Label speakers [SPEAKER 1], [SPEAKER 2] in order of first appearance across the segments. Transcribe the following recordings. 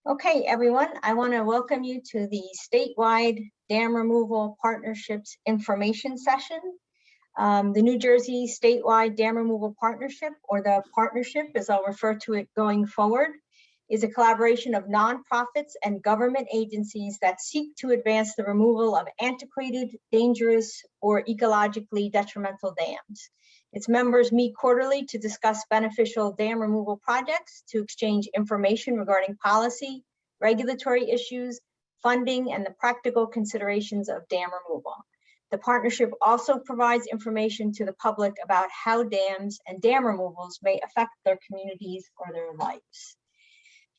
[SPEAKER 1] Okay, everyone, I want to welcome you to the statewide dam removal partnerships information session. The New Jersey statewide dam removal partnership, or the partnership as I'll refer to it going forward, is a collaboration of nonprofits and government agencies that seek to advance the removal of antiquated, dangerous, or ecologically detrimental dams. Its members meet quarterly to discuss beneficial dam removal projects, to exchange information regarding policy, regulatory issues, funding, and the practical considerations of dam removal. The partnership also provides information to the public about how dams and dam removals may affect their communities or their lives.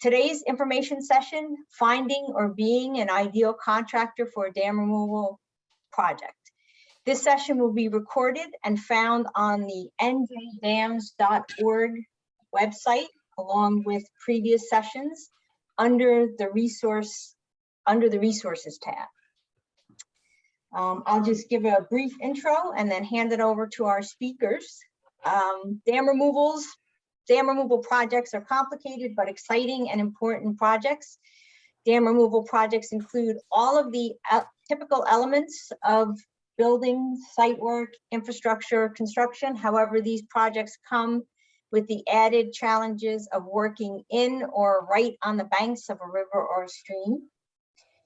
[SPEAKER 1] Today's information session, finding or being an ideal contractor for a dam removal project. This session will be recorded and found on the njdams.org website, along with previous sessions under the resources tab. I'll just give a brief intro and then hand it over to our speakers. Dam removal projects are complicated but exciting and important projects. Dam removal projects include all of the typical elements of building, site work, infrastructure, construction. However, these projects come with the added challenges of working in or right on the banks of a river or a stream.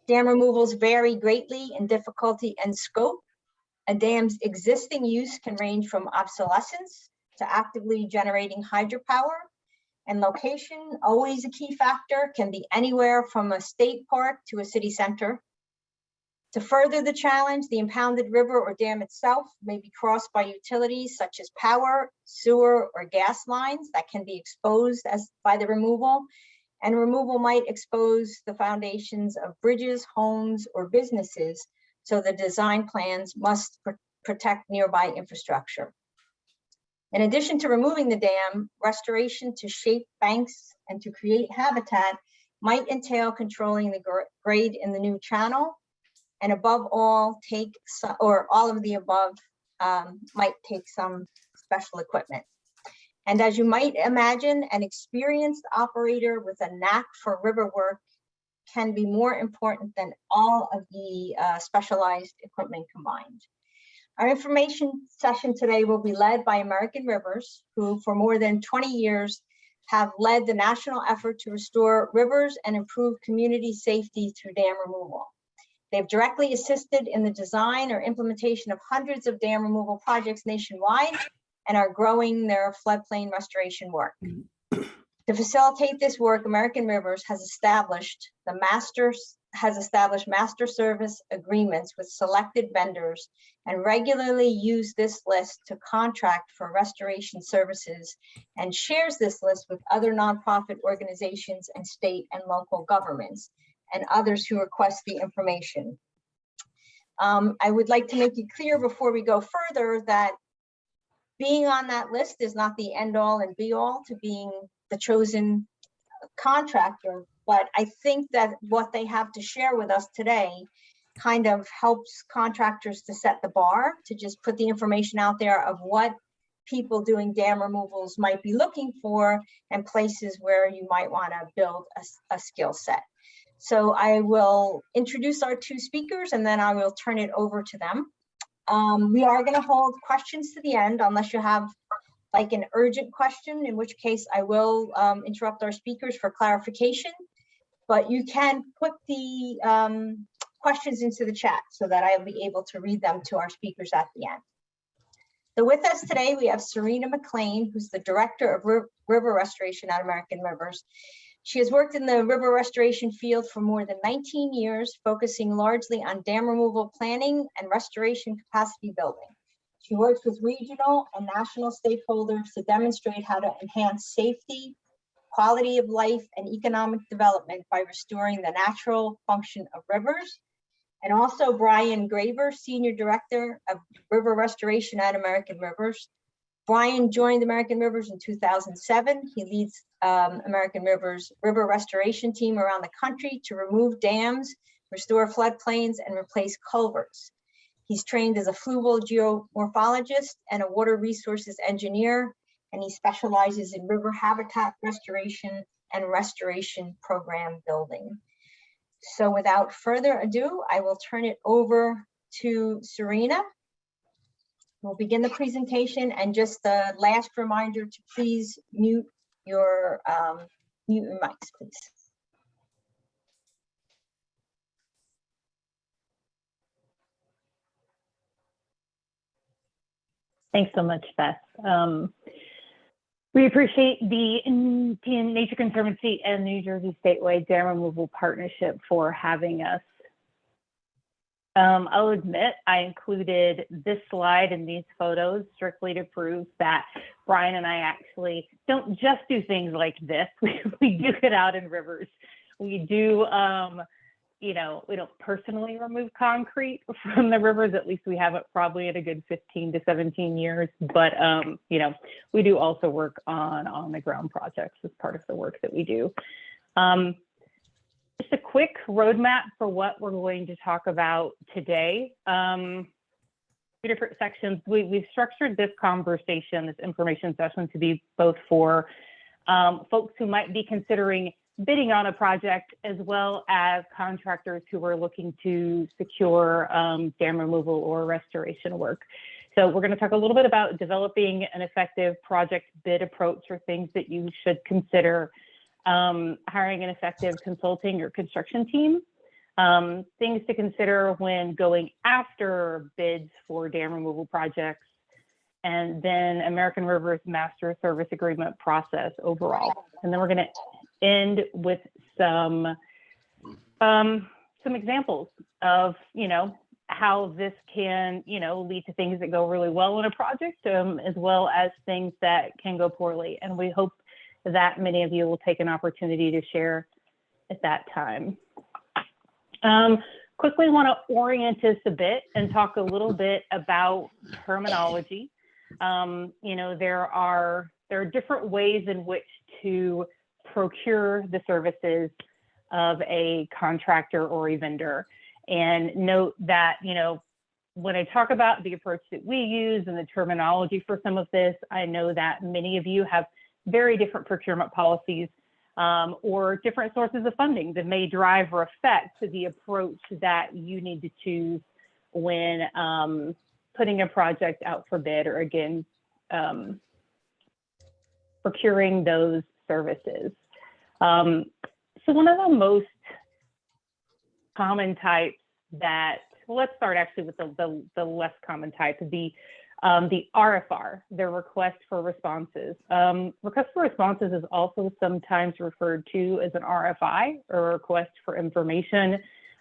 [SPEAKER 1] Dam removals vary greatly in difficulty and scope. A dam's existing use can range from obsolescence to actively generating hydropower. And location, always a key factor, can be anywhere from a state park to a city center. To further the challenge, the impounded river or dam itself may be crossed by utilities such as power, sewer, or gas lines that can be exposed by the removal. And removal might expose the foundations of bridges, homes, or businesses, so the design plans must protect nearby infrastructure. In addition to removing the dam, restoration to shape banks and to create habitat might entail controlling the grade in the new channel, and above all, all of the above might take some special equipment. And as you might imagine, an experienced operator with a knack for river work can be more important than all of the specialized equipment combined. Our information session today will be led by American Rivers, who for more than 20 years have led the national effort to restore rivers and improve community safety through dam removal. They've directly assisted in the design or implementation of hundreds of dam removal projects nationwide and are growing their floodplain restoration work. To facilitate this work, American Rivers has established master service agreements with selected vendors and regularly use this list to contract for restoration services, and shares this list with other nonprofit organizations and state and local governments and others who request the information. I would like to make it clear before we go further that being on that list is not the end all and be all to being the chosen contractor, but I think that what they have to share with us today kind of helps contractors to set the bar, to just put the information out there of what people doing dam removals might be looking for and places where you might want to build a skill set. So I will introduce our two speakers and then I will turn it over to them. We are going to hold questions to the end unless you have like an urgent question, in which case I will interrupt our speakers for clarification, but you can put the questions into the chat so that I'll be able to read them to our speakers at the end. So with us today, we have Serena McLean, who's the Director of River Restoration at American Rivers. She has worked in the river restoration field for more than 19 years, focusing largely on dam removal planning and restoration capacity building. She works with regional and national stakeholders to demonstrate how to enhance safety, quality of life, and economic development by restoring the natural function of rivers. And also Brian Graver, Senior Director of River Restoration at American Rivers. Brian joined American Rivers in 2007. He leads American Rivers river restoration team around the country to remove dams, restore floodplains, and replace culverts. He's trained as a fluvial geomorphologist and a water resources engineer. and he specializes in river habitat restoration and restoration program building. So without further ado, I will turn it over to Serena. We'll begin the presentation, and just the last reminder to please mute your mics, please.
[SPEAKER 2] Thanks so much, Beth. We appreciate the Indian Nature Conservancy and New Jersey Statewide Dam Removal Partnership for having us. I'll admit I included this slide and these photos strictly to prove that Brian and I actually don't just do things like this. We do get out in rivers. We do, you know, we don't personally remove concrete from the rivers. At least we haven't probably in a good 15 to 17 years. But, you know, we do also work on the ground projects as part of the work that we do. Just a quick roadmap for what we're going to talk about today. Two different sections. We've structured this conversation, this information session, to be both for folks who might be considering bidding on a project, as well as contractors who are looking to secure dam removal or restoration work. So we're going to talk a little bit about developing an effective project bid approach, or things that you should consider, hiring an effective consulting or construction team, things to consider when going after bids for dam removal projects, and then American River's Master Service Agreement process overall. And then we're going to end with some examples of, you know, how this can, you know, lead to things that go really well in a project, as well as things that can go poorly. And we hope that many of you will take an opportunity to share at that time. Quickly want to orient us a bit and talk a little bit about terminology. You know, there are different ways in which to procure the services of a contractor or a vendor. And note that, you know, when I talk about the approach that we use and the terminology for some of this, I know that many of you have very different procurement policies or different sources of funding that may drive or affect the approach that you need to choose when putting a project out for bid, or again, procuring those services. So one of the most common types that, well, let's start actually with the less common type, the RFR, the request for responses. Request for responses is also sometimes referred to as an RFI, or request for information.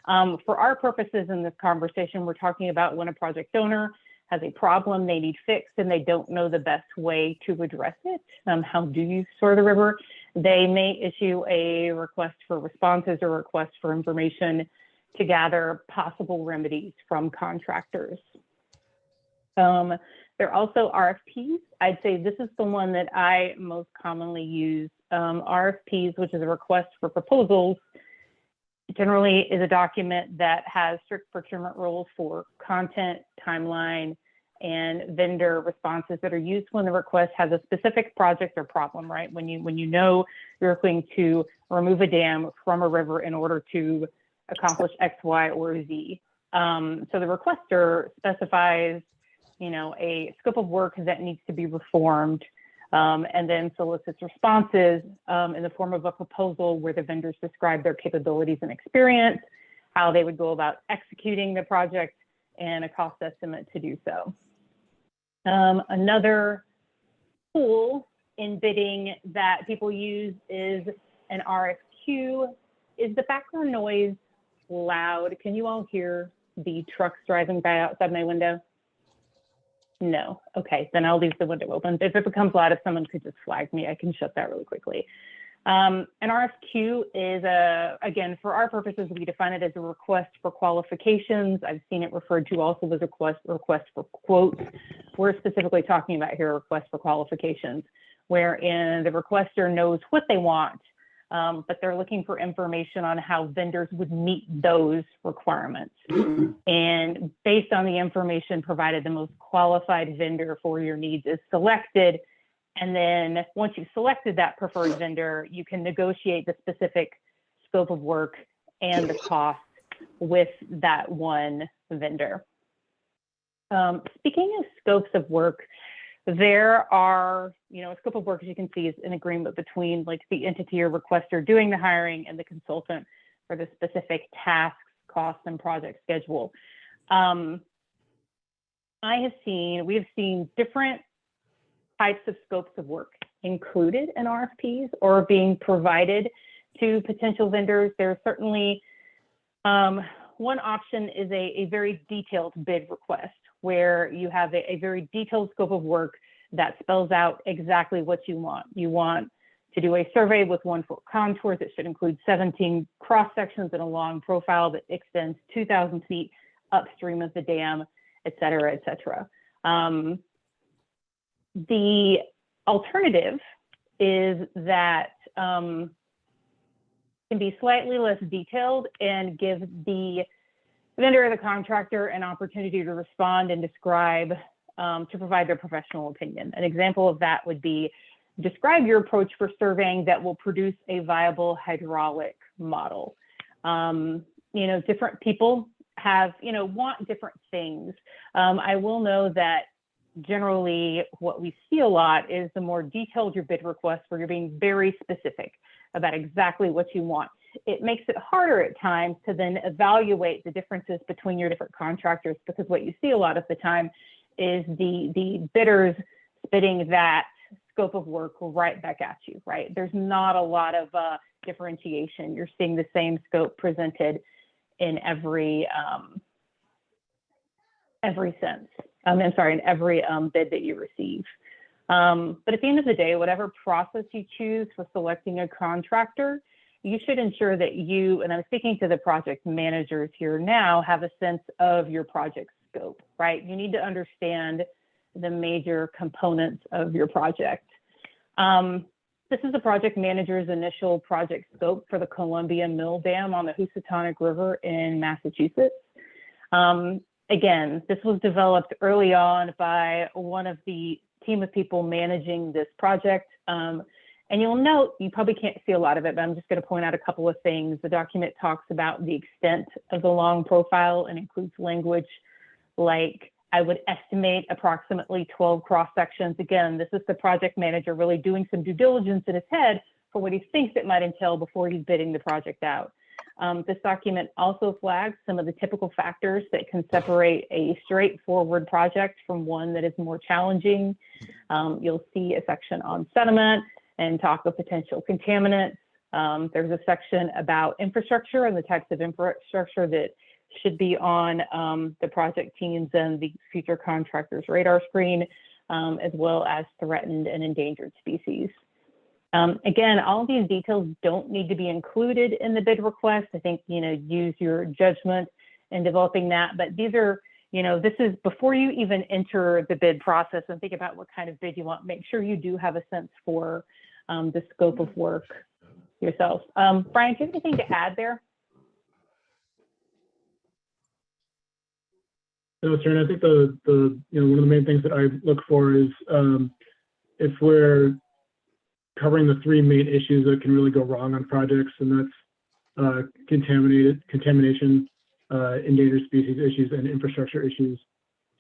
[SPEAKER 2] For our purposes in this conversation, we're talking about when a project owner has a problem they need fixed and they don't know the best way to address it. How do you store the river? They may issue a request for responses or request for information to gather possible remedies from contractors. There are also RFPs. I'd say this is the one that I most commonly use. RFPs, which is a request for proposals, generally is a document that has strict procurement rules for content, timeline, and vendor responses that are used when the request has a specific project or problem, right? When you know you're going to remove a dam from a river in order to accomplish X, Y, or Z. So the requester specifies, you know, a scope of work that needs to be performed, and then solicits responses in the form of a proposal where the vendors describe their capabilities and experience, how they would go about executing the project, and a cost estimate to do so. Another tool in bidding that people use is an RFQ. Is the background noise loud? Can you all hear the trucks driving by outside my window? No. Okay, then I'll leave the window open. If it becomes loud, if someone could just flag me, I can shut that really quickly. An RFQ is, again, for our purposes, we define it as a request for qualifications. I've seen it referred to also as a request for quotes. We're specifically talking about here a request for qualifications, wherein the requester knows what they want, but they're looking for information on how vendors would meet those requirements. And based on the information provided, the most qualified vendor for your needs is selected, And then once you've selected that preferred vendor, you can negotiate the specific scope of work and the cost with that one vendor. Speaking of scopes of work, there are, a scope of work, as you can see, is an agreement between like the entity or requester doing the hiring and the consultant for the specific tasks, costs, and project schedule. We have seen different types of scopes of work included in RFPs or being provided to potential vendors. There's certainly one option is a very detailed bid request where you have a very detailed scope of work that spells out exactly what you want. You want to do a survey with 1-foot contours that should include 17 cross sections and a long profile that extends 2,000 feet upstream of the dam, et cetera, et cetera. The alternative is that can be slightly less detailed and give the vendor or the contractor an opportunity to respond and describe, to provide their professional opinion. An example of that would be, describe your approach for surveying that will produce a viable hydraulic model. Different people have, want different things. I will know that generally what we see a lot is the more detailed your bid request, where you're being very specific about exactly what you want. It makes it harder at times to then evaluate the differences between your different contractors, because what you see a lot of the time is the bidders spitting that scope of work right back at you, right? There's not a lot of differentiation. You're seeing the same scope presented in every sense. In every bid that you receive. But at the end of the day, whatever process you choose for selecting a contractor, you should ensure that you, and I'm speaking to the project managers here now, have a sense of your project scope, right? You need to understand the major components of your project. This is the project manager's initial project scope for the Columbia Mill Dam on the Housatonic River in Massachusetts. Again, this was developed early on by one of the team of people managing this project. And you'll note, you probably can't see a lot of it, but I'm just going to point out a couple of things. The document talks about the extent of the long profile and includes language like, I would estimate approximately 12 cross sections. Again, this is the project manager really doing some due diligence in his head for what he thinks it might entail before he's bidding the project out. This document also flags some of the typical factors that can separate a straightforward project from one that is more challenging. You'll see a section on sediment and talk of potential contaminants. There's a section about infrastructure and the types of infrastructure that should be on the project teams and the future contractors' radar screen, as well as threatened and endangered species. Again, all of these details don't need to be included in the bid request. I think, use your judgment in developing that, but these are, this is before you even enter the bid process and think about what kind of bid you want. Make sure you do have a sense for the scope of work yourself. Brian, do you have anything to add there?
[SPEAKER 3] No, Sharon, I think the one of the main things that I look for is if we're covering the three main issues that can really go wrong on projects, and that's contamination, endangered species issues, and infrastructure issues.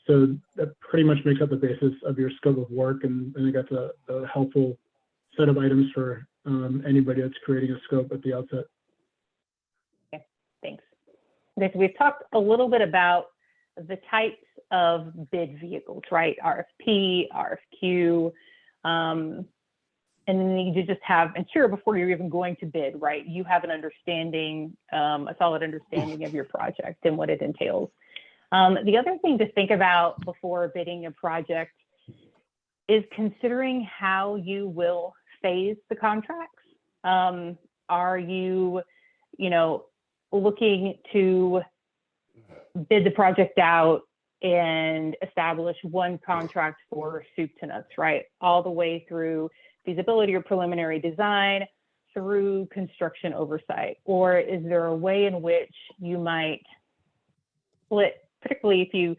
[SPEAKER 3] So that pretty much makes up the basis of your scope of work, and I think that's a helpful set of items for anybody that's creating a scope at the outset.
[SPEAKER 2] Okay, thanks. Okay, so we've talked a little bit about the types of bid vehicles, right? RFP, RFQ, and then you just have, ensure before you're even going to bid, right? You have an understanding, a solid understanding of your project and what it entails. The other thing to think about before bidding a project is considering how you will phase the contracts. Are you, looking to bid the project out and establish one contract for soup to nuts, right? All the way through feasibility or preliminary design through construction oversight? Or is there a way in which you might split, particularly if you,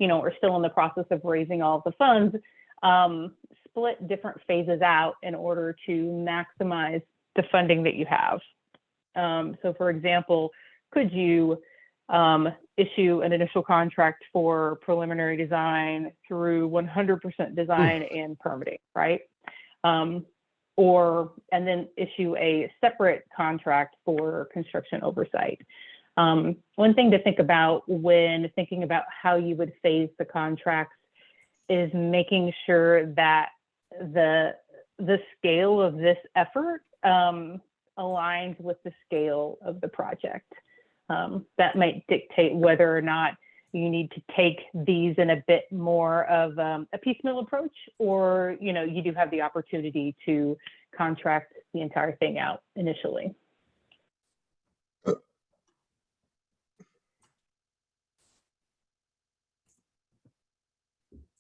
[SPEAKER 2] are still in the process of raising all of the funds, split different phases out in order to maximize the funding that you have. So for example, could you issue an initial contract for preliminary design through 100% design and permitting, right? And then issue a separate contract for construction oversight. One thing to think about when thinking about how you would phase the contracts is making sure that the scale of this effort aligns with the scale of the project. That might dictate whether or not you need to take these in a bit more of a piecemeal approach, or you do have the opportunity to contract the entire thing out initially.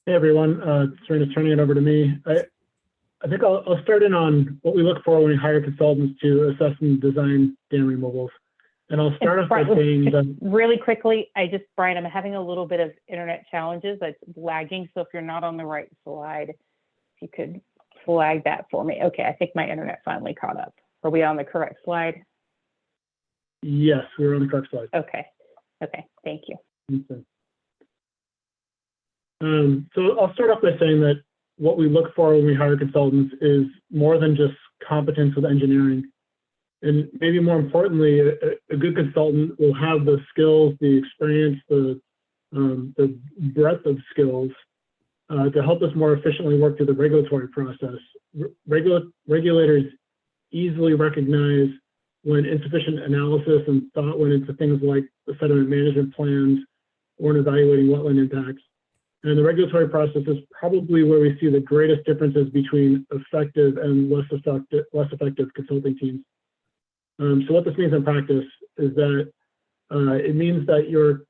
[SPEAKER 3] Hey everyone, Serena's turning it over to me. I think I'll start in on what we look for when we hire consultants to assess and design dam removals. And I'll start off by saying that
[SPEAKER 2] really quickly, Brian, I'm having a little bit of internet challenges. It's lagging. So if you're not on the right slide, if you could flag that for me. Okay, I think my internet finally caught up. Are we on the correct slide?
[SPEAKER 3] Yes, we're on the correct slide.
[SPEAKER 2] Okay, thank you.
[SPEAKER 3] Okay. So I'll start off by saying that what we look for when we hire consultants is more than just competence with engineering. And maybe more importantly, a good consultant will have the skills, the experience, the breadth of skills to help us more efficiently work through the regulatory process. Regulators easily recognize when insufficient analysis and thought went into things like the sediment management plans or in evaluating wetland impacts. And the regulatory process is probably where we see the greatest differences between effective and less effective consulting teams. So what this means in practice is that it means that your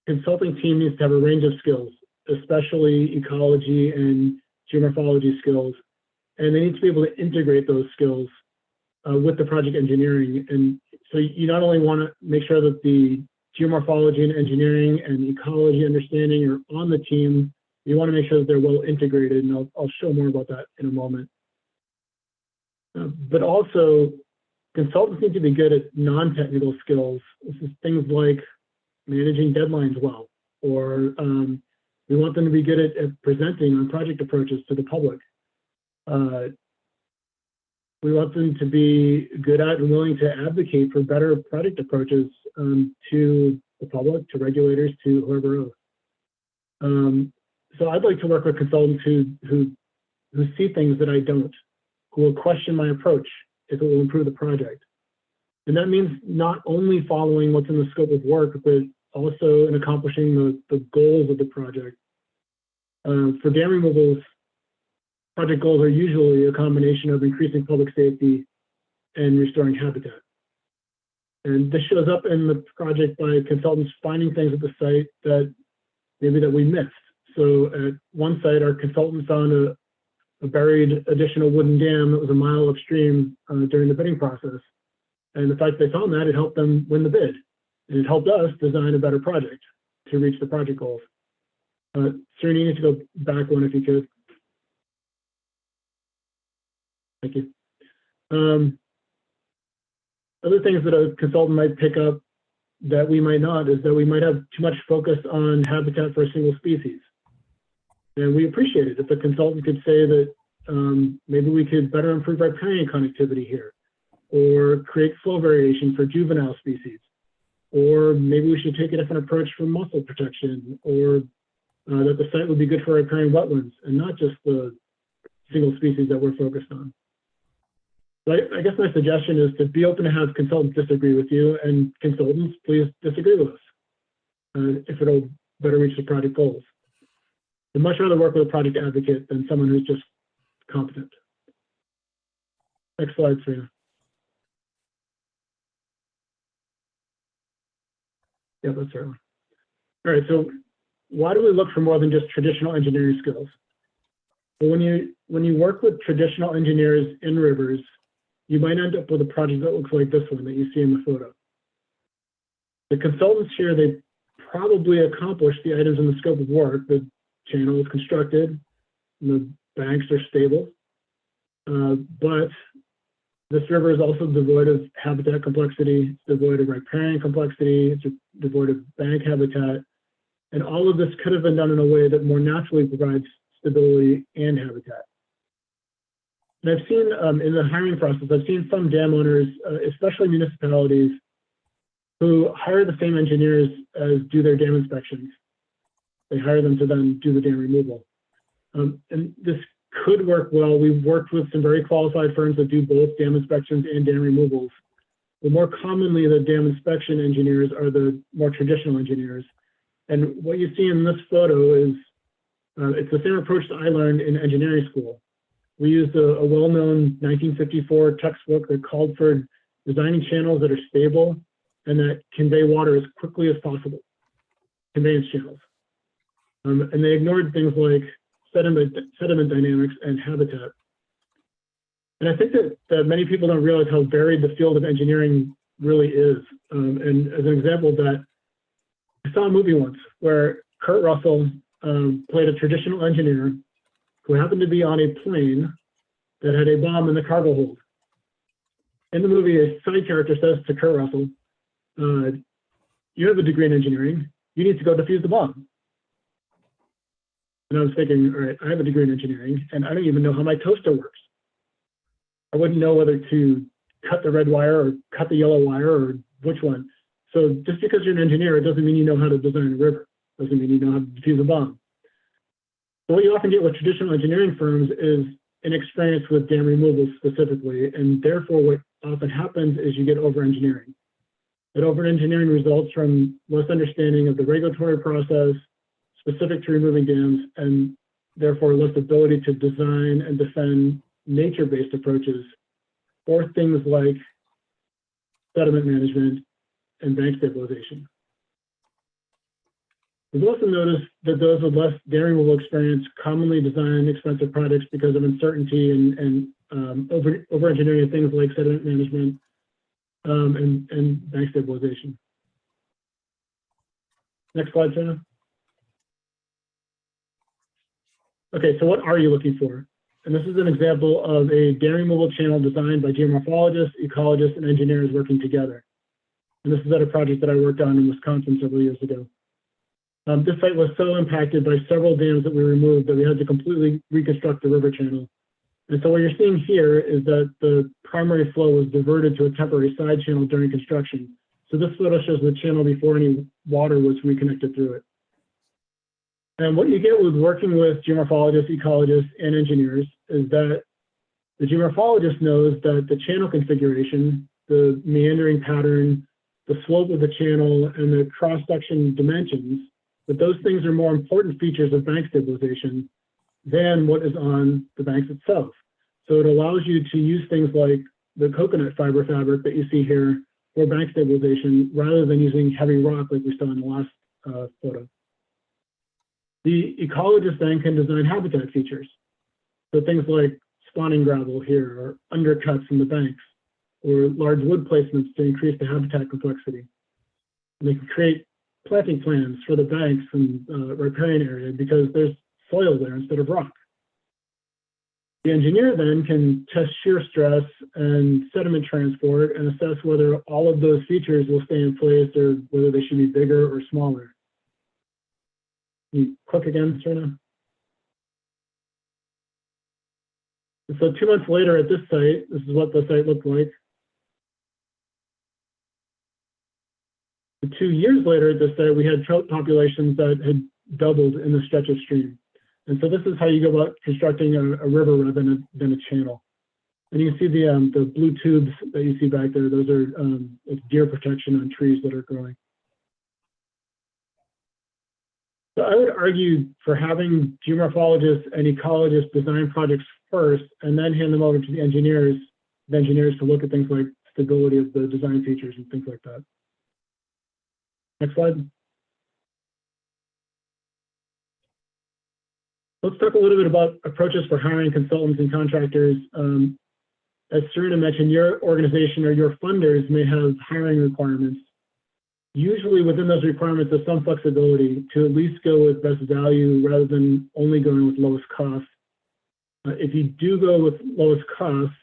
[SPEAKER 3] consulting team needs to have a range of skills, especially ecology and geomorphology skills. And they need to be able to integrate those skills with the project engineering. And so you not only want to make sure that the geomorphology and engineering and ecology understanding are on the team, you want to make sure that they're well integrated, and I'll show more about that in a moment. But also, consultants need to be good at non-technical skills. This is things like managing deadlines well, or we want them to be good at presenting on project approaches to the public. We want them to be good at and willing to advocate for better project approaches to the public, to regulators, to whoever else. So I'd like to work with consultants who see things that I don't, who will question my approach if it will improve the project. And that means not only following what's in the scope of work, but also in accomplishing the goals of the project. For dam removals, project goals are usually a combination of increasing public safety and restoring habitat. And this shows up in the project by consultants finding things at the site that we missed. So at one site, our consultants found a buried additional wooden dam that was a mile upstream during the bidding process. And the fact they found that, it helped them win the bid. And it helped us design a better project to reach the project goals. Serena, you need to go back one if you could. Thank you. Other things that a consultant might pick up that we might not is that we might have too much focus on habitat for a single species. And we appreciate it if the consultant could say that maybe we could better improve riparian connectivity here, or create flow variation for juvenile species, or maybe we should take a different approach for mussel protection, or that the site would be good for riparian wetlands and not just the single species that we're focused on. So I guess my suggestion is to be open to have consultants disagree with you, and consultants, please disagree with us if it'll better reach the project goals. I'd much rather work with a project advocate than someone who's just competent. Next slide, Serena. Yeah, that's right. All right, so why do we look for more than just traditional engineering skills? Well, when you work with traditional engineers in rivers, you might end up with a project that looks like this one that you see in the photo. The consultants here, they probably accomplished the items in the scope of work. The channel is constructed, the banks are stable, but this river is also devoid of habitat complexity, it's devoid of riparian complexity, it's devoid of bank habitat, and all of this could have been done in a way that more naturally provides stability and habitat. And I've seen in the hiring process, I've seen some dam owners, especially municipalities, who hire the same engineers as do their dam inspections. They hire them to then do the dam removal. And this could work well. We've worked with some very qualified firms that do both dam inspections and dam removals. But more commonly, the dam inspection engineers are the more traditional engineers. And what you see in this photo is, it's the same approach that I learned in engineering school. We used a well-known 1954 textbook that called for designing channels that are stable and that convey water as quickly as possible, conveyance channels. And they ignored things like sediment dynamics and habitat. And I think that many people don't realize how varied the field of engineering really is. And as an example of that, I saw a movie once where Kurt Russell played a traditional engineer who happened to be on a plane that had a bomb in the cargo hold. In the movie, a side character says to Kurt Russell, you have a degree in engineering, you need to go defuse the bomb. And I was thinking, all right, I have a degree in engineering and I don't even know how my toaster works. I wouldn't know whether to cut the red wire or cut the yellow wire or which one. So just because you're an engineer, it doesn't mean you know how to design a river. It doesn't mean you know how to defuse a bomb. So what you often get with traditional engineering firms is inexperience with dam removal specifically, and therefore what often happens is you get over-engineering. That over-engineering results from less understanding of the regulatory process specific to removing dams, and therefore less ability to design and defend nature-based approaches or things like sediment management and bank stabilization. We've also noticed that those with less dam removal experience commonly design expensive projects because of uncertainty and over-engineering things like sediment management and bank stabilization. Next slide, Sarah. Okay, so what are you looking for? And this is an example of a dam removal channel designed by geomorphologists, ecologists, and engineers working together. And this is at a project that I worked on in Wisconsin several years ago. This site was so impacted by several dams that we removed that we had to completely reconstruct the river channel. And so what you're seeing here is that the primary flow was diverted to a temporary side channel during construction. So this photo shows the channel before any water was reconnected through it. And what you get with working with geomorphologists, ecologists, and engineers is that the geomorphologist knows that the channel configuration, the meandering pattern, the slope of the channel, and the cross-section dimensions, that those things are more important features of bank stabilization than what is on the banks itself. So it allows you to use things like the coconut fiber fabric that you see here for bank stabilization rather than using heavy rock like we saw in the last photo. The ecologist then can design habitat features. So things like spawning gravel here or undercuts in the banks or large wood placements to increase the habitat complexity. And they can create planting plans for the banks and riparian area because there's soil there instead of rock. The engineer then can test shear stress and sediment transport and assess whether all of those features will stay in place or whether they should be bigger or smaller. Can you click again, Serena? And so 2 months later at this site, this is what the site looked like. 2 years later at this site, we had trout populations that had doubled in the stretch of stream. And so this is how you go about constructing a river rather than a channel. And you can see the blue tubes that you see back there. Those are it's deer protection on trees that are growing. So I would argue for having geomorphologists and ecologists design projects first and then hand them over to the engineers to look at things like stability of the design features and things like that. Next slide. Let's talk a little bit about approaches for hiring consultants and contractors. As Serena mentioned, your organization or your funders may have hiring requirements. Usually within those requirements, there's some flexibility to at least go with best value rather than only going with lowest cost. If you do go with lowest cost,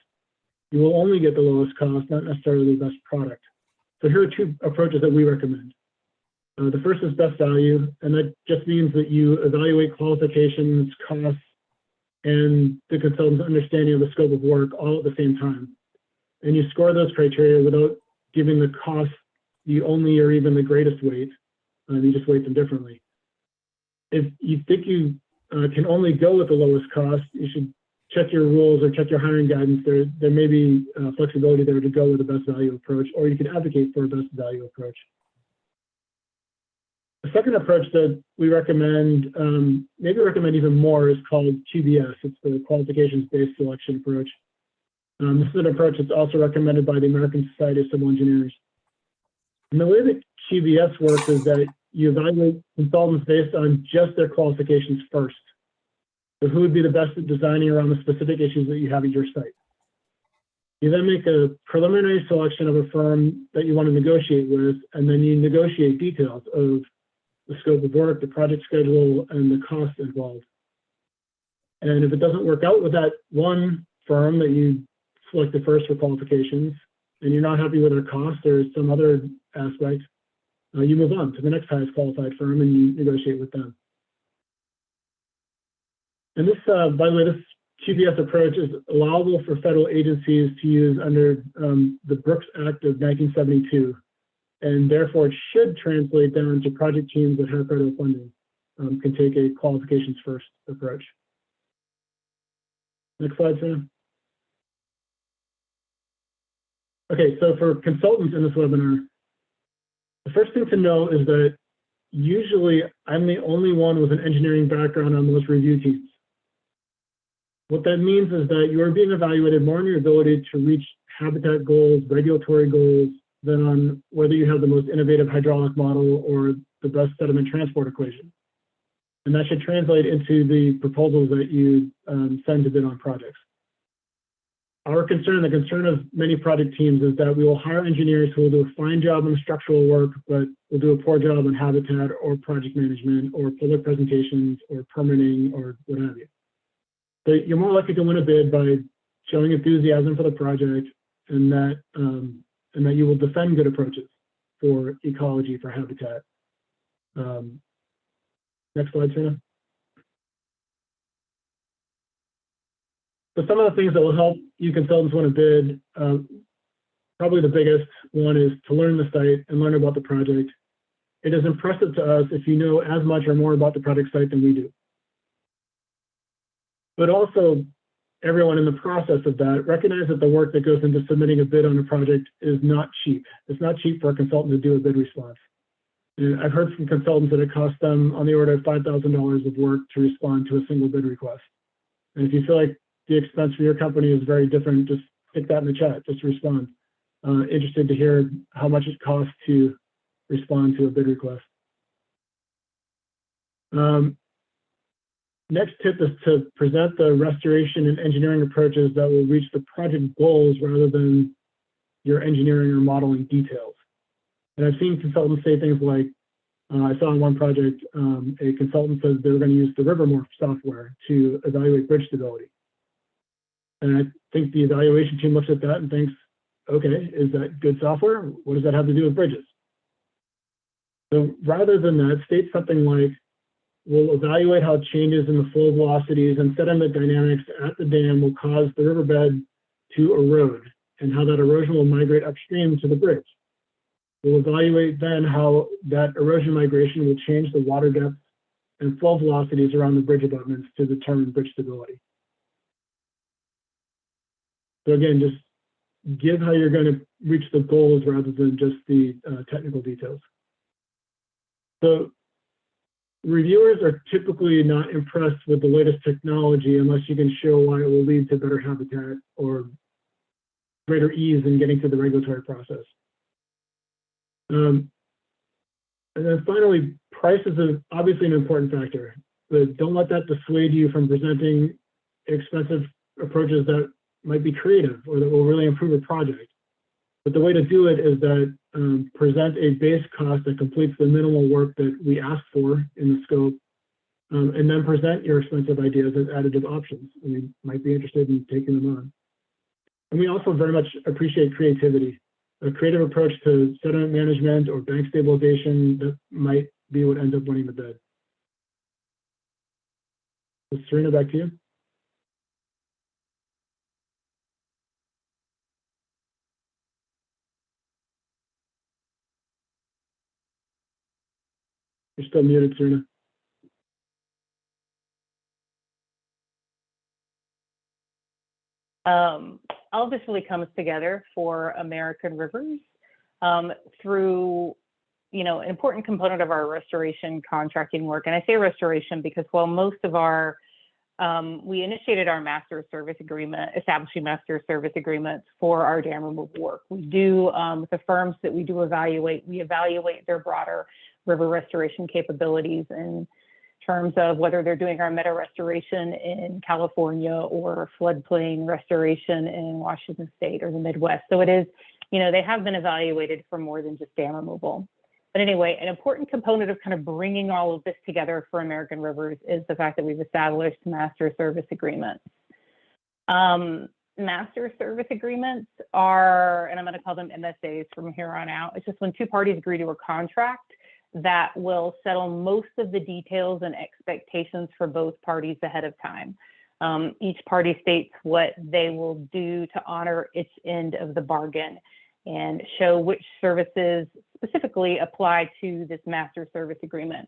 [SPEAKER 3] you will only get the lowest cost, not necessarily the best product. So here are two approaches that we recommend. The first is best value, and that just means that you evaluate qualifications, costs, and the consultant's understanding of the scope of work all at the same time. And you score those criteria without giving the cost the only or even the greatest weight. You just weight them differently. If you think you can only go with the lowest cost, you should check your rules or check your hiring guidance. There may be flexibility there to go with a best value approach, or you can advocate for a best value approach. The second approach that we recommend, maybe recommend even more, is called QBS. It's the qualifications-based selection approach. This is an approach that's also recommended by the American Society of Civil Engineers. And the way that QBS works is that you evaluate consultants based on just their qualifications first. So who would be the best at designing around the specific issues that you have at your site? You then make a preliminary selection of a firm that you want to negotiate with, and then you negotiate details of the scope of work, the project schedule, and the costs involved. And if it doesn't work out with that one firm that you selected first for qualifications, and you're not happy with their costs or some other aspect, you move on to the next highest qualified firm and you negotiate with them. And this, by the way, this QBS approach is allowable for federal agencies to use under the Brooks Act of 1972. And therefore, it should translate down to project teams that have federal funding can take a qualifications first approach. Next slide, Sam. Okay, so for consultants in this webinar, the first thing to know is that usually I'm the only one with an engineering background on those review teams. What that means is that you are being evaluated more on your ability to reach habitat goals, regulatory goals, than on whether you have the most innovative hydraulic model or the best sediment transport equation. And that should translate into the proposals that you send to bid on projects. Our concern, the concern of many project teams, is that we will hire engineers who will do a fine job on the structural work, but will do a poor job on habitat or project management or public presentations or permitting or what have you. So you're more likely to win a bid by showing enthusiasm for the project, and that you will defend good approaches for ecology, for habitat. Next slide, Sarah. So some of the things that will help you consultants win a bid, probably the biggest one is to learn the site and learn about the project. It is impressive to us if you know as much or more about the project site than we do. But also, everyone in the process of that, recognize that the work that goes into submitting a bid on a project is not cheap. It's not cheap for a consultant to do a bid response. And I've heard from consultants that it costs them on the order of $5,000 of work to respond to a single bid request. And if you feel like the expense for your company is very different, just stick that in the chat, just respond. Interested to hear how much it costs to respond to a bid request. Next tip is to present the restoration and engineering approaches that will reach the project goals rather than your engineering or modeling details. And I've seen consultants say things like, I saw on one project, a consultant said they were going to use the Rivermorph software to evaluate bridge stability. And I think the evaluation team looks at that and thinks, okay, is that good software? What does that have to do with bridges? So rather than that, state something like, we'll evaluate how changes in the flow velocities and sediment dynamics at the dam will cause the riverbed to erode, and how that erosion will migrate upstream to the bridge. We'll evaluate then how that erosion migration will change the water depth and flow velocities around the bridge abutments to determine bridge stability. So again, just give how you're going to reach the goals rather than just the technical details. So reviewers are typically not impressed with the latest technology unless you can show why it will lead to better habitat or greater ease in getting to the regulatory process. And then finally, price is obviously an important factor, but don't let that dissuade you from presenting expensive approaches that might be creative or that will really improve a project. But the way to do it is that present a base cost that completes the minimal work that we ask for in the scope, and then present your expensive ideas as additive options. And we might be interested in taking them on. And we also very much appreciate creativity. A creative approach to sediment management or bank stabilization that might be what ends up winning the bid. So Serena, back to you. You're still muted, Serena.
[SPEAKER 2] All this really comes together for American Rivers through, an important component of our restoration contracting work. And I say restoration because while most of our, we initiated our master service agreement, establishing master service agreements for our dam removal work. We do, with the firms that we do evaluate, we evaluate their broader river restoration capabilities in terms of whether they're doing our meta restoration in California or floodplain restoration in Washington State or the Midwest. So it is, they have been evaluated for more than just dam removal. But anyway, an important component of kind of bringing all of this together for American Rivers is the fact that we've established master service agreements. Master service agreements are, and I'm going to call them MSAs from here on out. It's just when two parties agree to a contract that will settle most of the details and expectations for both parties ahead of time. Each party states what they will do to honor its end of the bargain and show which services specifically apply to this master service agreement.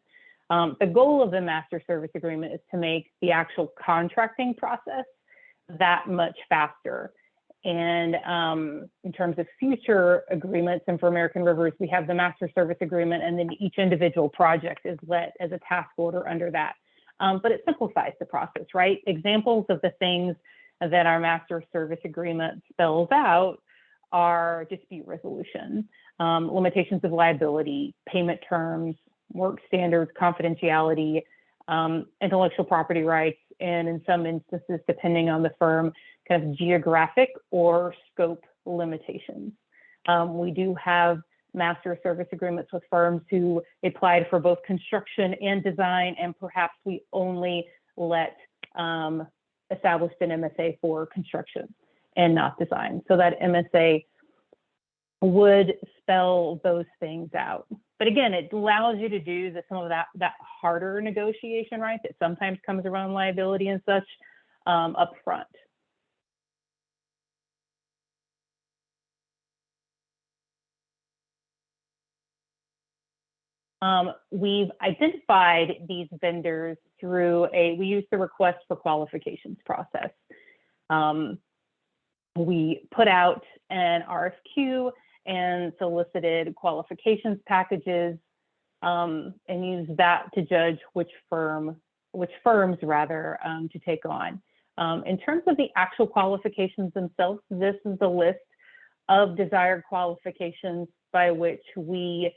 [SPEAKER 2] The goal of the master service agreement is to make the actual contracting process that much faster. And in terms of future agreements, and for American Rivers, we have the master service agreement, and then each individual project is let as a task order under that. But it simplifies the process, right? Examples of the things that our master service agreement spells out are dispute resolution, limitations of liability, payment terms, work standards, confidentiality, intellectual property rights, and in some instances, depending on the firm, kind of geographic or scope limitations. We do have master service agreements with firms who applied for both construction and design, and perhaps we only let established an MSA for construction and not design. So that MSA would spell those things out. But again, it allows you to do some of that harder negotiation, right, that sometimes comes around liability and such up front. We've identified these vendors through we use the request for qualifications process. We put out an RFQ and solicited qualifications packages and used that to judge which firms rather to take on. In terms of the actual qualifications themselves, this is the list of desired qualifications by which we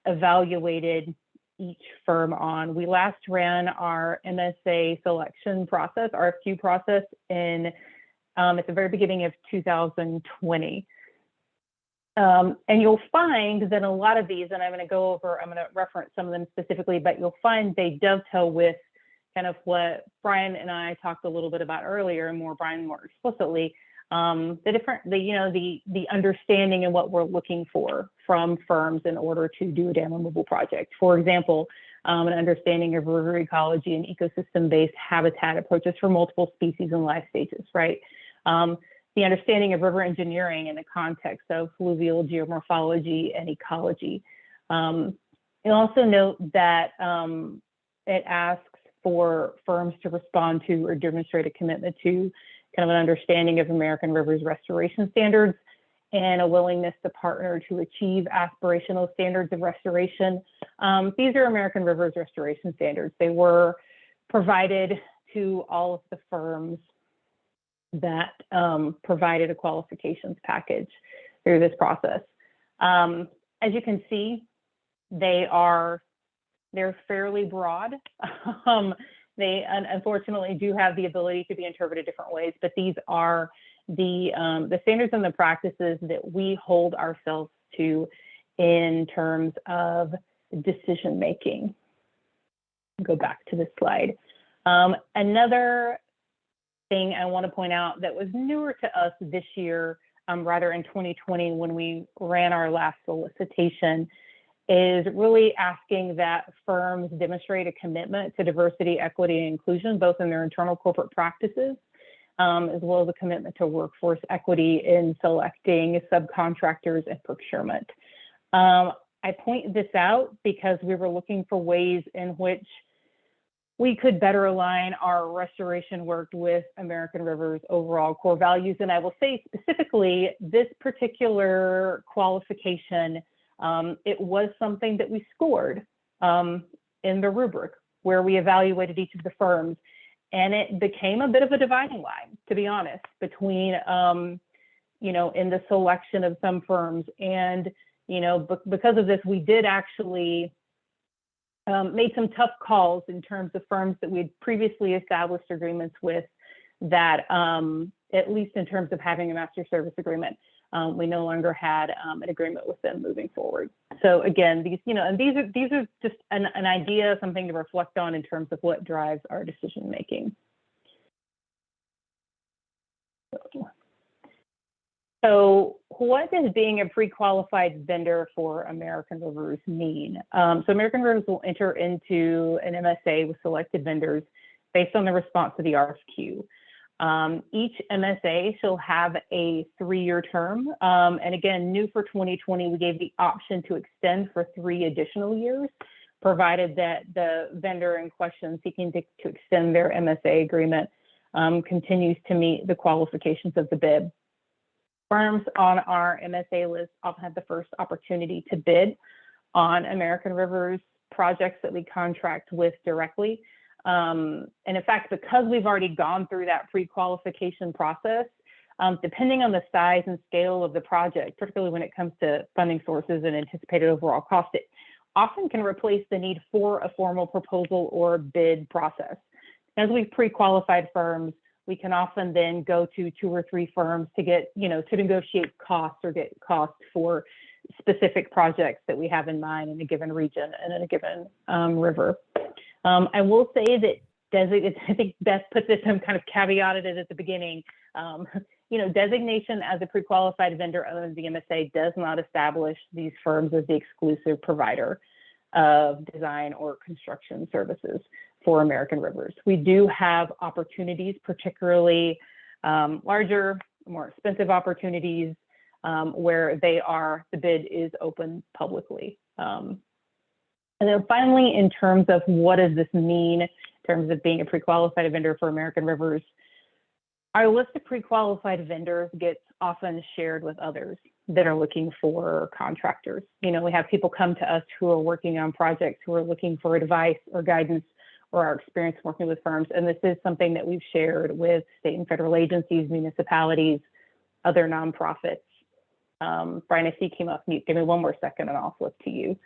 [SPEAKER 2] evaluated each firm on. We last ran our MSA selection process, RFQ process, in at the very beginning of 2020. And you'll find that a lot of these, and I'm going to reference some of them specifically, but you'll find they dovetail with kind of what Brian and I talked a little bit about earlier, and Brian more explicitly, the understanding and what we're looking for from firms in order to do a dam removal project. For example, an understanding of river ecology and ecosystem-based habitat approaches for multiple species and life stages, right? The understanding of river engineering in the context of fluvial geomorphology and ecology. You'll also note that it asks for firms to respond to or demonstrate a commitment to kind of an understanding of American Rivers restoration standards and a willingness to partner to achieve aspirational standards of restoration. These are American Rivers restoration standards. They were provided to all of the firms that provided a qualifications package through this process. As you can see, they're fairly broad. They unfortunately do have the ability to be interpreted different ways, but these are the standards and the practices that we hold ourselves to in terms of decision making. go back to this slide. Another thing I want to point out that was newer to us this year, rather in 2020 when we ran our last solicitation, is really asking that firms demonstrate a commitment to diversity, equity, and inclusion, both in their internal corporate practices, as well as a commitment to workforce equity in selecting subcontractors and procurement. I point this out because we were looking for ways in which we could better align our restoration work with American River's overall core values. And I will say specifically, this particular qualification, it was something that we scored in the rubric where we evaluated each of the firms. And it became a bit of a dividing line, to be honest, between, you know, in the selection of some firms. And, you know, because of this, we did actually made some tough calls in terms of firms that we had previously established agreements with that, at least in terms of having a master service agreement, we no longer had an agreement with them moving forward. So again, these, you know, and these are just an idea, something to reflect on in terms of what drives our decision making. So what does being a pre-qualified vendor for American Rivers mean? So American Rivers will enter into an MSA with selected vendors based on the response to the RFQ. Each MSA shall have a 3-year term. And again, new for 2020, we gave the option to extend for 3 additional years, provided that the vendor in question seeking to extend their MSA agreement continues to meet the qualifications of the bid. Firms on our MSA list often have the first opportunity to bid on American Rivers projects that we contract with directly. And in fact, because we've already gone through that pre-qualification process, depending on the size and scale of the project, particularly when it comes to funding sources and anticipated overall cost, it often can replace the need for a formal proposal or bid process. As we've pre-qualified firms, we can often then go to 2 or 3 firms to get, you know, to negotiate costs or get costs for specific projects that we have in mind in a given region and in a given river. I will say that I think Beth put this in, kind of caveated it at the beginning. You know, designation as a pre-qualified vendor under the MSA does not establish these firms as the exclusive provider of design or construction services for American Rivers. We do have opportunities, particularly larger, more expensive opportunities where the bid is open publicly. And then finally, in terms of what does this mean in terms of being a pre-qualified vendor for American Rivers, our list of pre-qualified vendors gets often shared with others that are looking for contractors. You know, we have people come to us who are working on projects, who are looking for advice or guidance or our experience working with firms. And this is something that we've shared with state and federal agencies, municipalities, other nonprofits. Brian, I see you came off mute. Give me one more second and I'll flip to you.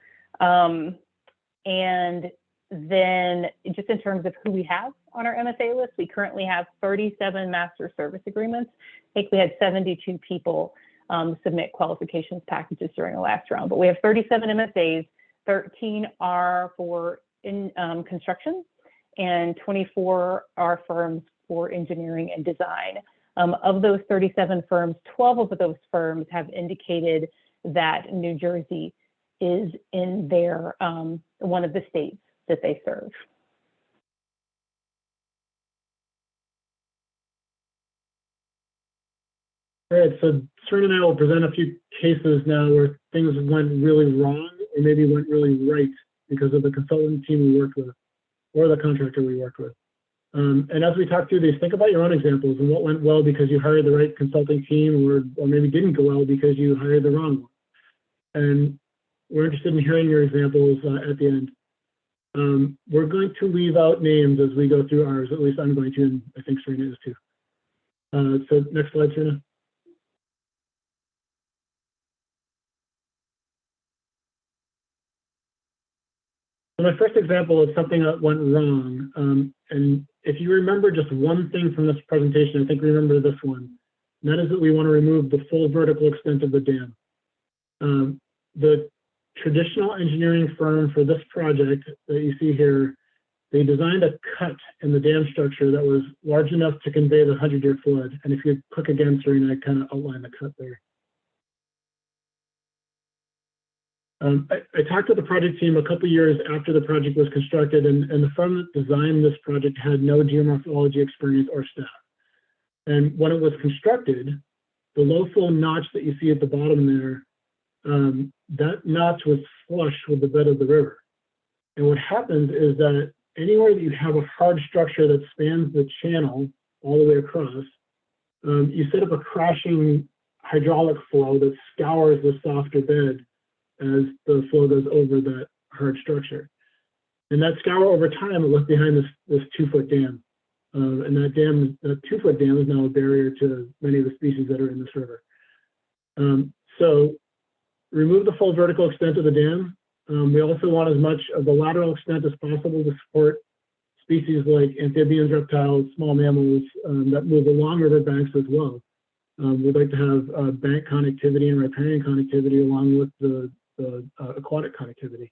[SPEAKER 2] And then just in terms of who we have on our MSA list, we currently have 37 master service agreements. I think we had 72 people submit qualifications packages during the last round, but we have 37 MSAs, 13 are for construction, and 24 are firms for engineering and design. Of those 37 firms, 12 of those firms have indicated that New Jersey is in their one of the states that they serve.
[SPEAKER 3] All right, so Serena and I will present a few cases now where things went really wrong or maybe went really right because of the consultant team we worked with or the contractor we worked with. And as we talk through these, think about your own examples and what went well because you hired the right consulting team or maybe didn't go well because you hired the wrong one. And we're interested in hearing your examples at the end. We're going to leave out names as we go through ours, at least I'm going to, and I think Serena is too. So next slide, Serena. So my first example is something that went wrong. And if you remember just one thing from this presentation, I think remember this one. And that is that we want to remove the full vertical extent of the dam. The traditional engineering firm for this project that you see here they designed a cut in the dam structure that was large enough to convey the 100-year flood. And if you click again, Serena, I kind of outline the cut there. I talked to the project team a couple years after the project was constructed, and the firm that designed this project had no geomorphology experience or staff. And when it was constructed, the low flow notch that you see at the bottom there, that notch was flush with the bed of the river. And what happens is that anywhere that you have a hard structure that spans the channel all the way across, you set up a crashing hydraulic flow that scours the softer bed as the flow goes over that hard structure. And that scour over time, it left behind this 2-foot dam. And that 2-foot dam is now a barrier to many of the species that are in this river. So remove the full vertical extent of the dam. We also want as much of the lateral extent as possible to support species like amphibians, reptiles, small mammals that move along river banks as well. We'd like to have bank connectivity and riparian connectivity along with the aquatic connectivity.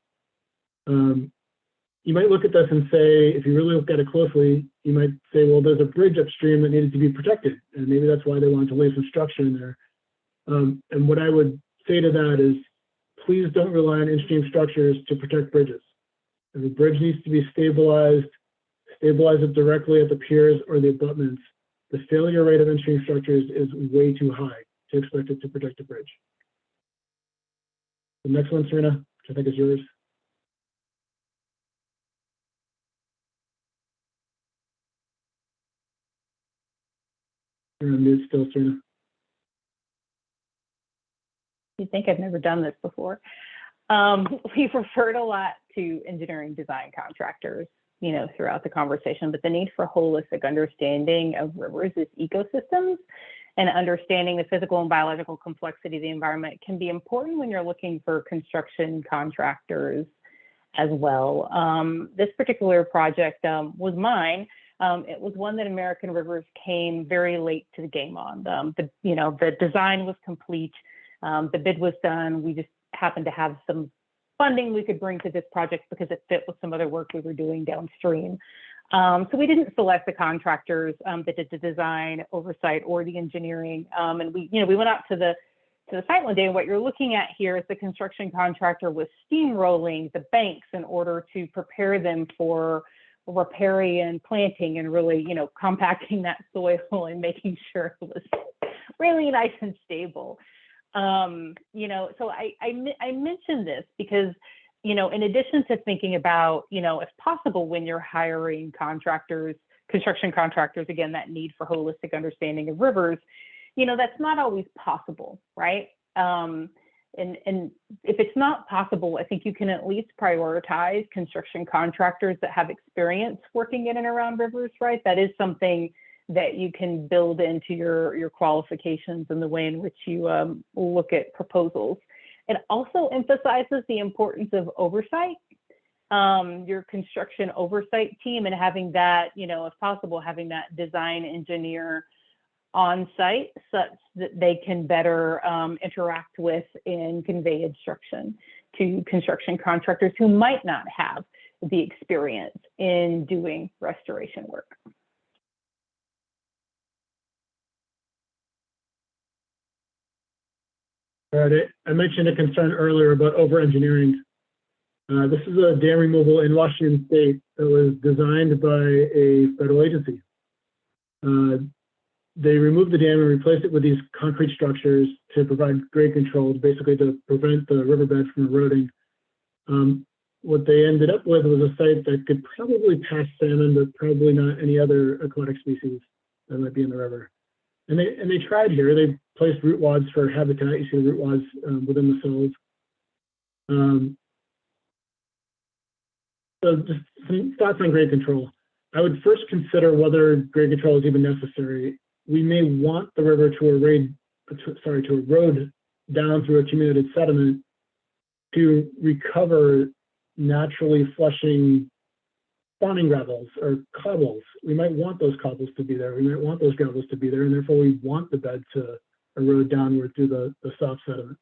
[SPEAKER 3] You might look at this and say, if you really look at it closely, you might say, well, there's a bridge upstream that needed to be protected, and maybe that's why they wanted to lay some structure in there. And what I would say to that is, please don't rely on in-stream structures to protect bridges. If a bridge needs to be stabilize it directly at the piers or the abutments. The failure rate of in-stream structures is way too high to expect it to protect a bridge. The next one, Serena, which I think is yours. You're on mute still, Serena.
[SPEAKER 2] You think I've never done this before. We've referred a lot to engineering design contractors, throughout the conversation, but the need for holistic understanding of rivers as ecosystems and understanding the physical and biological complexity of the environment can be important when you're looking for construction contractors as well. This particular project was mine. It was one that American Rivers came very late to the game on. The design was complete. The bid was done. We just happened to have some funding we could bring to this project because it fit with some other work we were doing downstream. So we didn't select the contractors that did the design, oversight, or the engineering. And we went out to the site one day, and what you're looking at here is the construction contractor was steamrolling the banks in order to prepare them for riparian planting and really, compacting that soil and making sure it was really nice and stable. So I mentioned this because, in addition to thinking about, if possible, when you're hiring contractors, construction contractors, again, that need for holistic understanding of rivers, that's not always possible, right? And if it's not possible, I think you can at least prioritize construction contractors that have experience working in and around rivers, right? That is something that you can build into your qualifications and the way in which you look at proposals. It also emphasizes the importance of oversight, your construction oversight team, and having that, if possible, having that design engineer on site such that they can better interact with and convey instruction to construction contractors who might not have the experience in doing restoration work.
[SPEAKER 3] All right, I mentioned a concern earlier about over-engineering. This is a dam removal in Washington State that was designed by a federal agency. They removed the dam and replaced it with these concrete structures to provide grade control, basically to prevent the riverbed from eroding. What they ended up with was a site that could probably pass salmon, but probably not any other aquatic species that might be in the river. And they tried here. They placed root wads for habitat. You see the root wads within the cells. So just some thoughts on grade control. I would first consider whether grade control is even necessary. We may want the river to erode down through accumulated sediment to recover naturally flushing spawning gravels or cobbles. We might want those cobbles to be there. We might want those gravels to be there, and therefore we want the bed to erode downward through the soft sediment.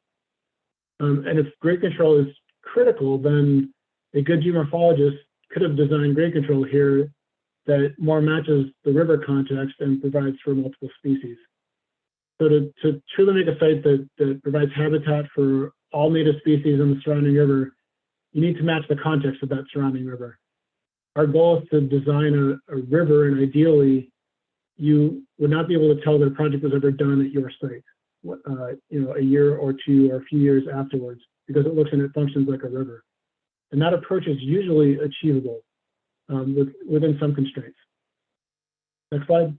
[SPEAKER 3] And if grade control is critical, then a good geomorphologist could have designed grade control here that more matches the river context and provides for multiple species. So to truly make a site that provides habitat for all native species in the surrounding river, you need to match the context of that surrounding river. Our goal is to design a river, and ideally, you would not be able to tell that a project was ever done at your site, a year or two or a few years afterwards, because it looks and it functions like a river. And that approach is usually achievable within some constraints. Next slide.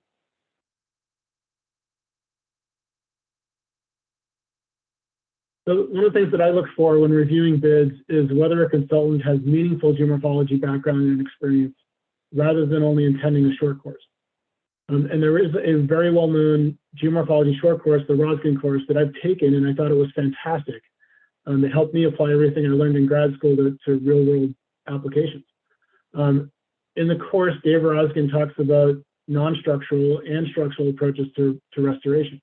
[SPEAKER 3] So one of the things that I look for when reviewing bids is whether a consultant has meaningful geomorphology background and experience, rather than only intending a short course. And there is a very well-known geomorphology short course, the Roskin course, that I've taken, and I thought it was fantastic. It helped me apply everything I learned in grad school to real-world applications. In the course, Dave Roskin talks about non-structural and structural approaches to restoration.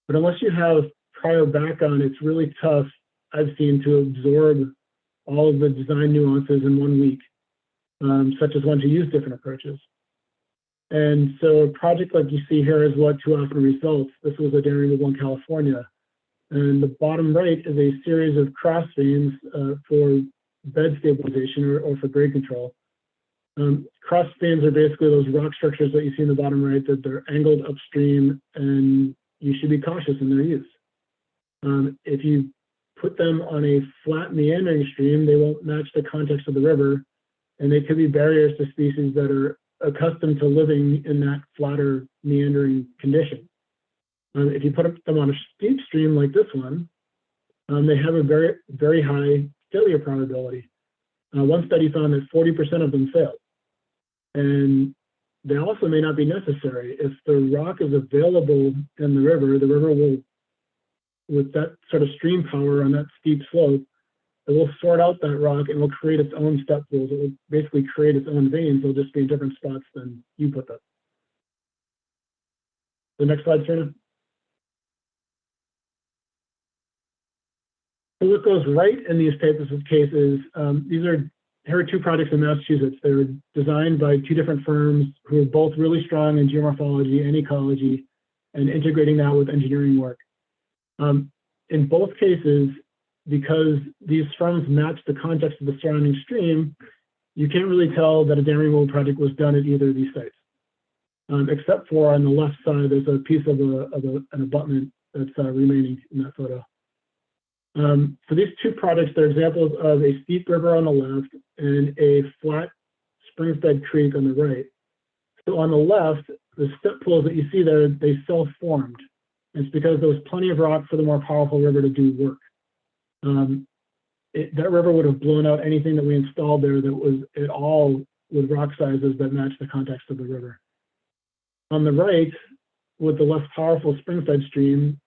[SPEAKER 3] But unless you have prior background, it's really tough, I've seen, to absorb all of the design nuances in 1 week, such as ones who use different approaches. And so a project like you see here is what too often results. This was a dam removal in California. And the bottom right is a series of cross veins for bed stabilization or for grade control. Cross veins are basically those rock structures that you see in the bottom right, that they're angled upstream, and you should be cautious in their use. If you put them on a flat meandering stream, they won't match the context of the river, and they could be barriers to species that are accustomed to living in that flatter meandering condition. If you put them on a steep stream like this one, they have a very, very high failure probability. One study found that 40% of them failed. And they also may not be necessary. If the rock is available in the river will, with that sort of stream power on that steep slope, it will sort out that rock and will create its own step pools. It will basically create its own veins. They'll just be in different spots than you put them. The next slide, Serena. So what goes right in these types of cases, here are two projects in Massachusetts. They were designed by two different firms who are both really strong in geomorphology and ecology, and integrating that with engineering work. In both cases, because these firms match the context of the surrounding stream, you can't really tell that a dam removal project was done at either of these sites. Except for on the left side, there's a piece of an abutment that's remaining in that photo. For these two projects, they're examples of a steep river on the left and a flat Springstead Creek on the right. So on the left, the step pools that you see there, they self-formed. It's because there was plenty of rock for the more powerful river to do work. That river would have blown out anything that we installed there that was at all with rock sizes that match the context of the river. On the right, with the less powerful Springstead stream,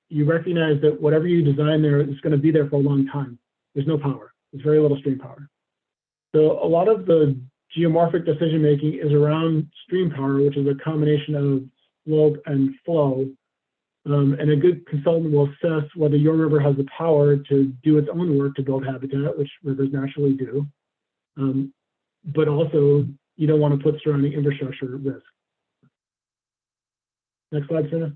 [SPEAKER 3] you recognize that whatever you design there is going to be there for a long time. There's no power. There's very little stream power. So a lot of the geomorphic decision making is around stream power, which is a combination of slope and flow. And a good consultant will assess whether your river has the power to do its own work to build habitat, which rivers naturally do. But also, you don't want to put surrounding infrastructure at risk. Next slide, Sarah.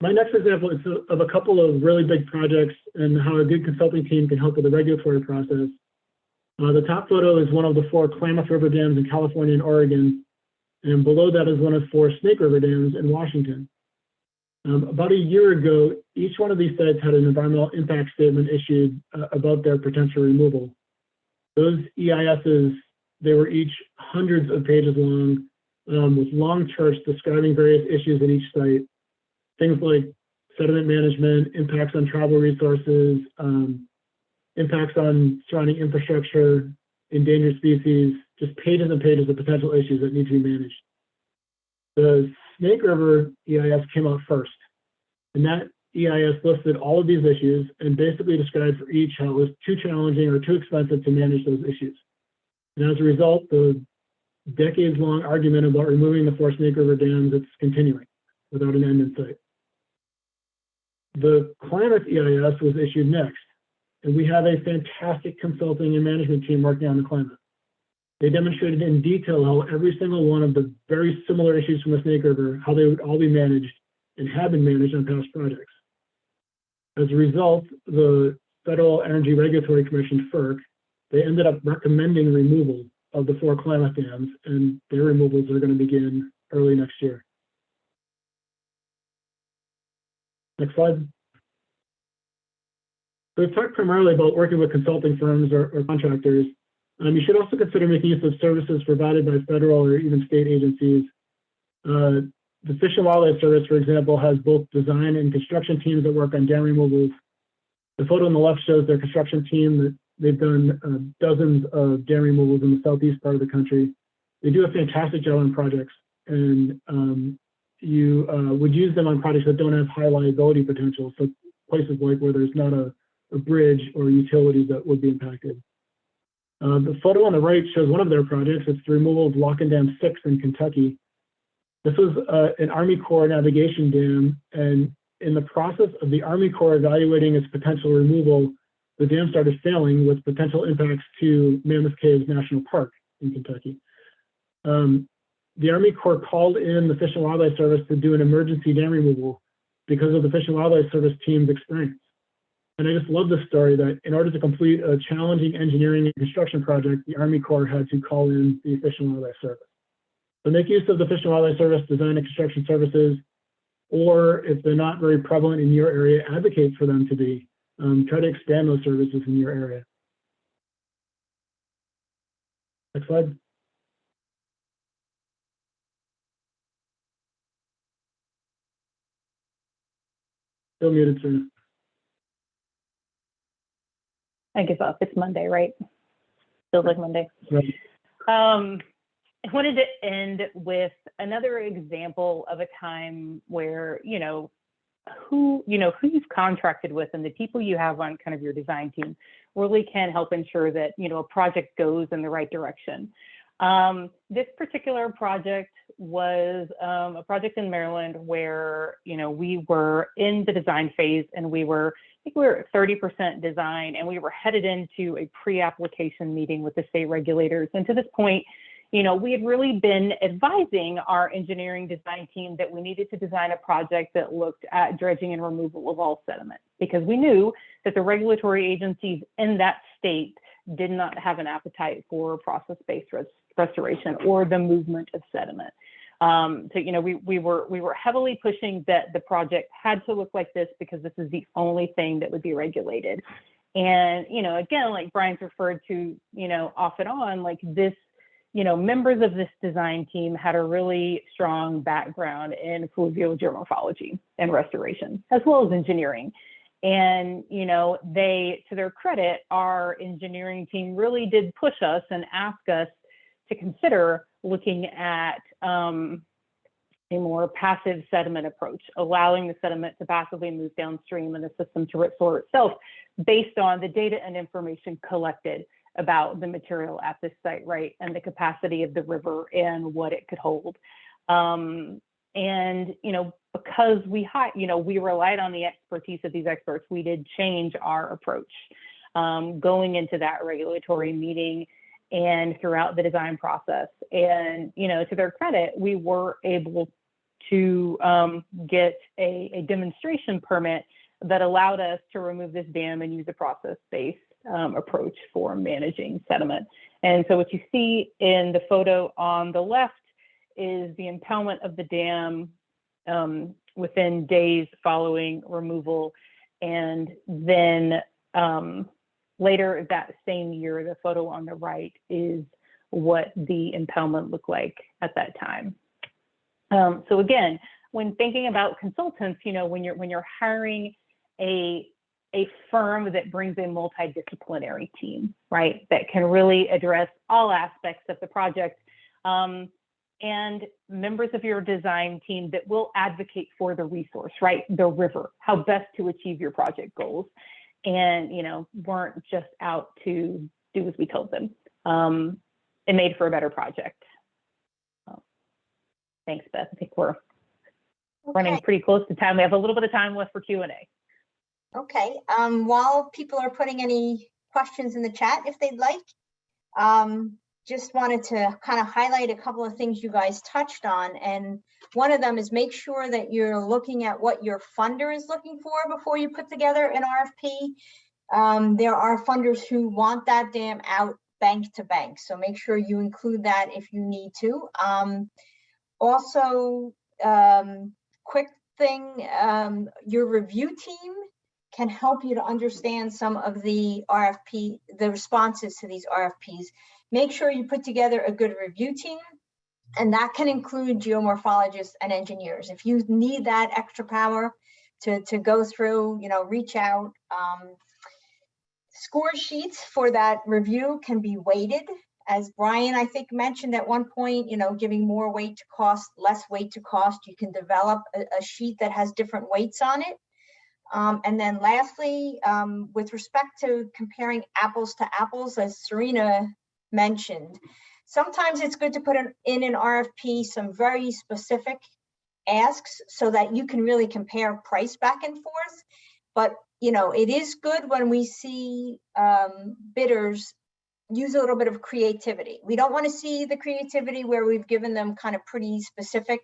[SPEAKER 3] My next example is of a couple of really big projects and how a good consulting team can help with the regulatory process. The top photo is one of the 4 Klamath River dams in California and Oregon, and below that is one of 4 Snake River dams in Washington. About a year ago, each one of these sites had an environmental impact statement issued about their potential removal. Those EISs, they were each hundreds of pages long, with long charts describing various issues at each site. Things like sediment management, impacts on tribal resources, impacts on surrounding infrastructure, endangered species, just pages and pages of potential issues that need to be managed. The Snake River EIS came out first, and that EIS listed all of these issues and basically described for each how it was too challenging or too expensive to manage those issues. And as a result, the decades-long argument about removing the 4 Snake River dams, it's continuing without an end in sight. The Klamath EIS was issued next, and we have a fantastic consulting and management team working on the climate. They demonstrated in detail how every single one of the very similar issues from the Snake River, how they would all be managed and have been managed on past projects. As a result, the Federal Energy Regulatory Commission, FERC, they ended up recommending removal of the 4 climate dams, and their removals are going to begin early next year. Next slide. So we've talked primarily about working with consulting firms or contractors. You should also consider making use of services provided by federal or even state agencies. The Fish and Wildlife Service, for example, has both design and construction teams that work on dam removals. The photo on the left shows their construction team that they've done dozens of dam removals in the southeast part of the country. They do a fantastic job on projects, and you would use them on projects that don't have high liability potential, so places like where there's not a bridge or utilities that would be impacted. The photo on the right shows one of their projects. It's the removal of Lock and Dam 6 in Kentucky. This was an Army Corps navigation dam, and in the process of the Army Corps evaluating its potential removal, the dam started failing with potential impacts to Mammoth Caves National Park in Kentucky. The Army Corps called in the Fish and Wildlife Service to do an emergency dam removal because of the Fish and Wildlife Service team's experience. And I just love this story that in order to complete a challenging engineering and construction project, the Army Corps had to call in the Fish and Wildlife Service. So make use of the Fish and Wildlife Service design and construction services, or if they're not very prevalent in your area, advocate for them to be. Try to expand those services in your area. Next slide. Still muted, sir.
[SPEAKER 2] I give up. It's Monday, right? Feels like Monday.
[SPEAKER 3] Right.
[SPEAKER 2] I wanted to end with another example of a time where, who you've contracted with and the people you have on kind of your design team really can help ensure that, a project goes in the right direction. This particular project was a project in Maryland where, we were in the design phase and I think we were at 30% design, and we were headed into a pre-application meeting with the state regulators. And to this point, we had really been advising our engineering design team that we needed to design a project that looked at dredging and removal of all sediment, because we knew that the regulatory agencies in that state did not have an appetite for process-based restoration or the movement of sediment. So, we were heavily pushing that the project had to look like this because this is the only thing that would be regulated. And, again, like Brian's referred to, off and on, like this, members of this design team had a really strong background in fluvial geomorphology and restoration, as well as engineering. And, they, to their credit, our engineering team really did push us and ask us to consider looking at a more passive sediment approach, allowing the sediment to passively move downstream in the system to restore itself based on the data and information collected about the material at this site, right, and the capacity of the river and what it could hold. And, because we relied on the expertise of these experts, we did change our approach going into that regulatory meeting and throughout the design process. And, to their credit, we were able to get a demonstration permit that allowed us to remove this dam and use a process-based approach for managing sediment. And so what you see in the photo on the left is the impoundment of the dam within days following removal. And then later that same year, the photo on the right is what the impoundment looked like at that time. So again, when thinking about consultants, when you're hiring a firm that brings a multidisciplinary team, right, that can really address all aspects of the project, and members of your design team that will advocate for the resource, right, the river, how best to achieve your project goals, and weren't just out to do as we told them. It made for a better project. Thanks, Beth. I think we're running pretty close to time. We have a little bit of time left for Q&A.
[SPEAKER 1] Okay, while people are putting any questions in the chat, if they'd like, just wanted to kind of highlight a couple of things you guys touched on. And one of them is make sure that you're looking at what your funder is looking for before you put together an RFP. There are funders who want that dam out bank to bank, so make sure you include that if you need to. Also, quick thing, your review team can help you to understand some of the responses to these RFPs. Make sure you put together a good review team, and that can include geomorphologists and engineers. If you need that extra power to go through, reach out. Score sheets for that review can be weighted. As Brian, I think, mentioned at one point, giving more weight to cost, less weight to cost. You can develop a sheet that has different weights on it. And then lastly, with respect to comparing apples to apples, as Serena mentioned, sometimes it's good to put in an RFP some very specific asks so that you can really compare price back and forth. But, it is good when we see bidders use a little bit of creativity. We don't want to see the creativity where we've given them kind of pretty specific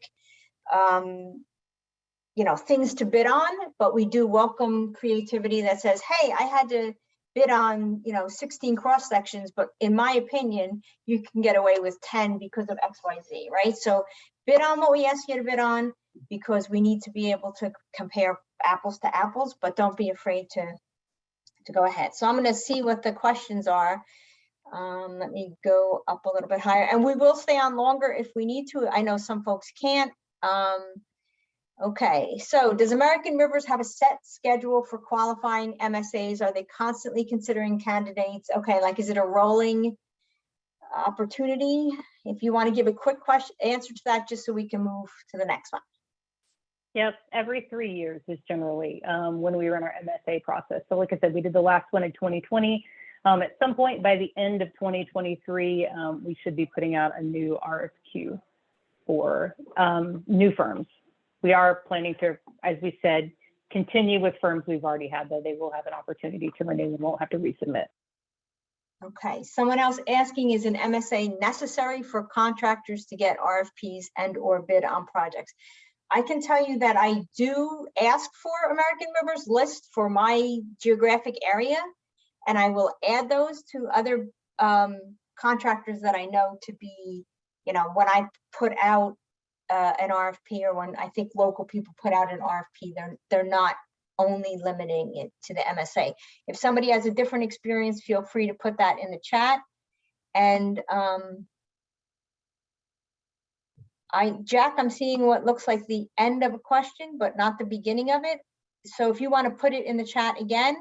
[SPEAKER 1] things to bid on, but we do welcome creativity that says, hey, I had to bid on, 16 cross sections, but in my opinion, you can get away with 10 because of XYZ, right? So bid on what we ask you to bid on, because we need to be able to compare apples to apples, but don't be afraid to go ahead. So I'm going to see what the questions are. Let me go up a little bit higher, and we will stay on longer if we need to. I know some folks can't. Okay, so does American Rivers have a set schedule for qualifying MSAs? Are they constantly considering candidates? Okay, like, is it a rolling opportunity? If you want to give a quick answer to that, just so we can move to the next one.
[SPEAKER 2] Yep, every 3 years is generally when we run our MSA process. So like I said, we did the last one in 2020. At some point by the end of 2023, we should be putting out a new RFQ for new firms. We are planning to, as we said, continue with firms we've already had, though they will have an opportunity to renew and won't have to resubmit.
[SPEAKER 1] Okay, someone else asking, is an MSA necessary for contractors to get RFPs and or bid on projects? I can tell you that I do ask for American Rivers list for my geographic area, and I will add those to other contractors that I know to be, when I put out an RFP, or when I think local people put out an RFP, they're not only limiting it to the MSA. If somebody has a different experience, feel free to put that in the chat. And Jack, I'm seeing what looks like the end of a question, but not the beginning of it. So if you want to put it in the chat again,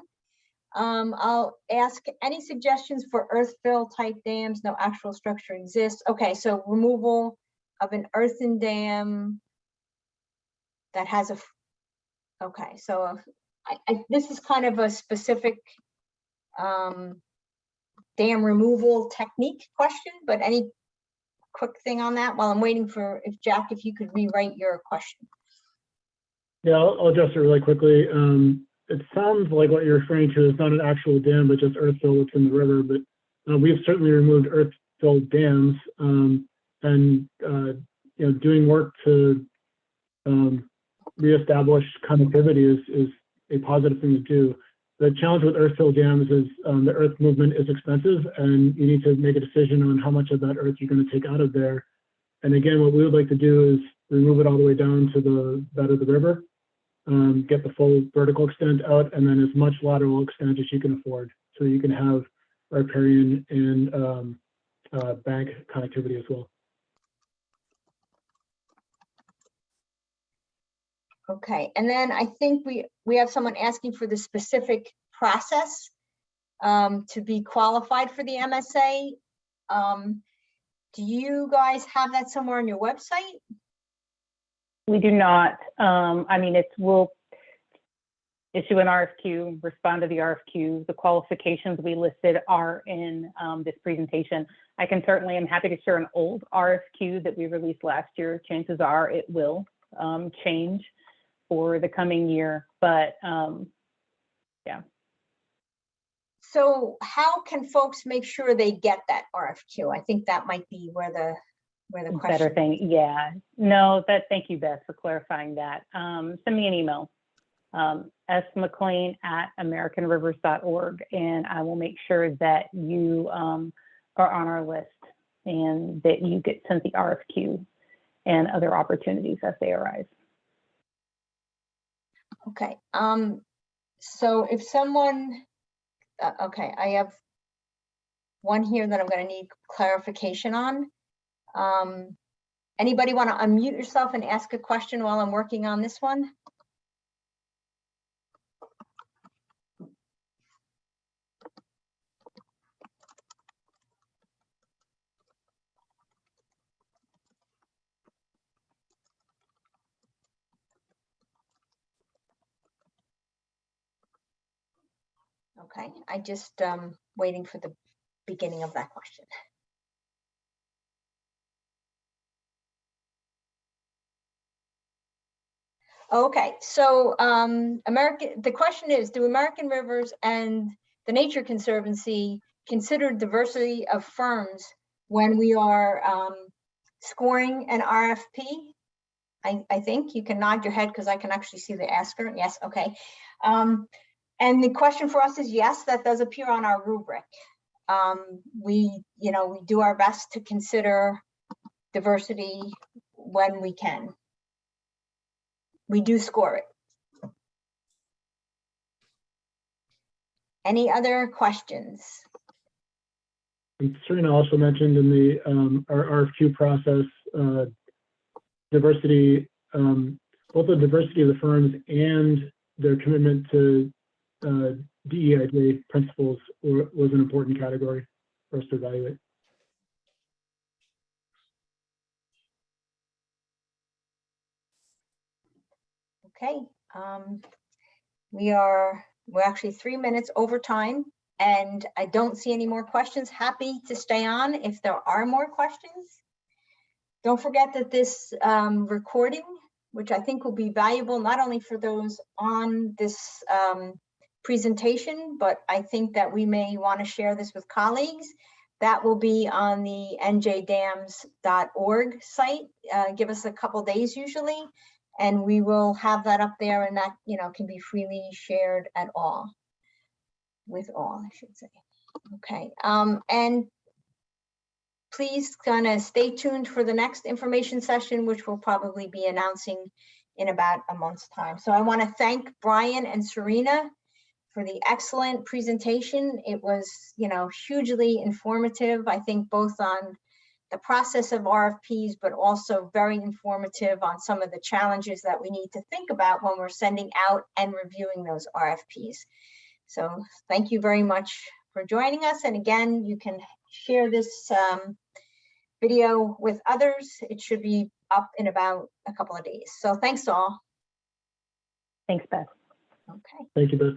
[SPEAKER 1] I'll ask any suggestions for earth fill type dams. No actual structure exists. Okay, so removal of an earthen dam that has a, okay, so this is kind of a specific dam removal technique question, but any quick thing on that while I'm waiting for, Jack, if you could rewrite your question.
[SPEAKER 3] Yeah, I'll address it really quickly. It sounds like what you're referring to is not an actual dam, but just earth fill within the river. But we've certainly removed earth filled dams, and doing work to reestablish connectivity is a positive thing to do. The challenge with earth fill dams is the earth movement is expensive, and you need to make a decision on how much of that earth you're going to take out of there. And again, what we would like to do is remove it all the way down to the bed of the river, get the full vertical extent out, and then as much lateral extent as you can afford, so you can have riparian and bank connectivity as well.
[SPEAKER 1] Okay, and then I think we have someone asking for the specific process to be qualified for the MSA. Do you guys have that somewhere on your website?
[SPEAKER 2] We do not. I mean, we'll issue an RFQ, respond to the RFQ. The qualifications we listed are in this presentation. I'm happy to share an old RFQ that we released last year. Chances are it will change for the coming year, but
[SPEAKER 1] So how can folks make sure they get that RFQ? I think that might be where the
[SPEAKER 2] Better
[SPEAKER 1] question.
[SPEAKER 2] thing, yeah. No, thank you, Beth, for clarifying that. Send me an email, smclean@americanrivers.org, and I will make sure that you are on our list and that you get sent the RFQ and other opportunities as they arise.
[SPEAKER 1] Okay. So if someone, okay, I have one here that I'm going to need clarification on. Anybody want to unmute yourself and ask a question while I'm working on this one? Okay, I just waiting for the beginning of that question. Okay, so the question is, do American Rivers and the Nature Conservancy consider diversity of firms when we are scoring an RFP? I think you can nod your head because I can actually see the asker. Yes, okay. And the question for us is yes, that does appear on our rubric. We do our best to consider diversity when we can. We do score it. Any other questions?
[SPEAKER 3] And Serena also mentioned in the our RFQ process, diversity, both the diversity of the firms and their commitment to DEIJ principles was an important category for us to evaluate.
[SPEAKER 1] Okay, we're actually 3 minutes over time, and I don't see any more questions. Happy to stay on if there are more questions. Don't forget that this recording, which I think will be valuable not only for those on this presentation, but I think that we may want to share this with colleagues. That will be on the njdams.org site. Give us a couple days usually, and we will have that up there, and that can be freely shared at all, with all, I should say. Okay, and please kind of stay tuned for the next information session, which we'll probably be announcing in about a month's time. So I want to thank Brian and Serena for the excellent presentation. It was, hugely informative, I think, both on the process of RFPs, but also very informative on some of the challenges that we need to think about when we're sending out and reviewing those RFPs. So thank you very much for joining us. And again, you can share this video with others. It should be up in about a couple of days. So thanks all.
[SPEAKER 2] Thanks, Beth.
[SPEAKER 1] Okay.
[SPEAKER 3] Thank you, Beth.